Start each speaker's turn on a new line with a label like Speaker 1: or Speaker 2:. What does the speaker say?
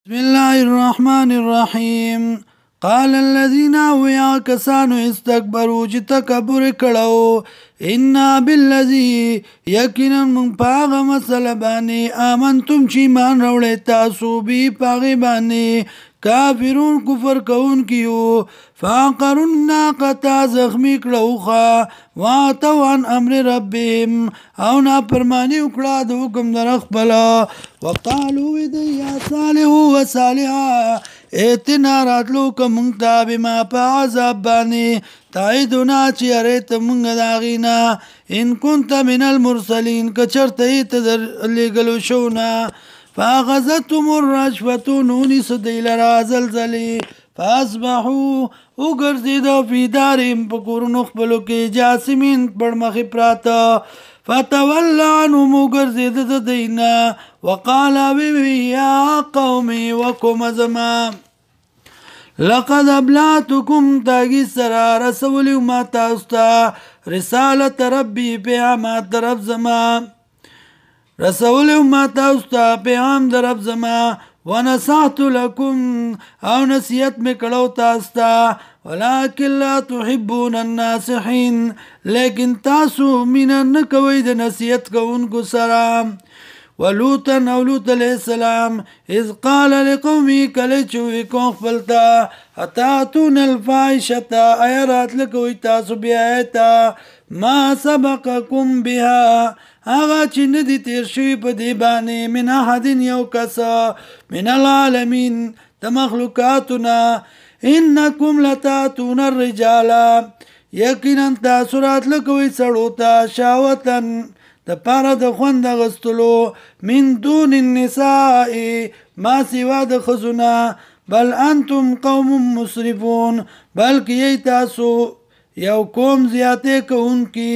Speaker 1: بسم الله الرحمن الرحيم قال الذين ويا كسانو استكبروا چې تکبر کړو ان بالذي یقینا من پاغ مسله باندې امنتم چې مان راوړې تاسو به پاغ باندې کافرون کفر کون کیو فاقرون ناقتا زخمی کړوخه واتوا عن امر ربهم او نا پرمانی وکړه د حکم در خپل وقالو یا صالح و صالحا اتنا راتلو کومتا بما عذاب باندې تایدنا چې ارت مونږ داغینا ان كنت من المرسلين کچرته ته لګلو شونا فاخذتهم الرجفه نونی سدیل را زلزلی فاصبحوا وګرځیدو فی دارهم پکورونو خپلو کې جاسمین پړمخې پراته فتول عنهم وګرځید د دینا وقال یا قومي وکم زما لقد ابلغتكم تاگی سرا رسولی ما تاستا رسالت ربی پیغامات رب زما رسولی ما تاستا پیغام در رب زما ونصحت لكم او نصیحت میں کڑو تاستا ولكن لا تحبون الناصحين لیکن تاسو مینا نکوی د نصیحت کوونکو سره ولوطا او لوط علیہ السلام اذ قال لقومي کلچوی کون خپلتا اتاتون الفاحشة ایرات لکوی تاسو بیایتا ما سبقکم بها آغا چې ندی تیر شوی په دی باندې من احد یو کس من العالمین د مخلوقاتنا انکم لتاتون الرجال یقینا تاسو راتلکوی سړو ته شاوتن د پاره د خوند غستلو من دون النساء ما سوا د خزنا بل انتم قوم مسرفون بلکې تاسو یو قوم زیاته کوونکی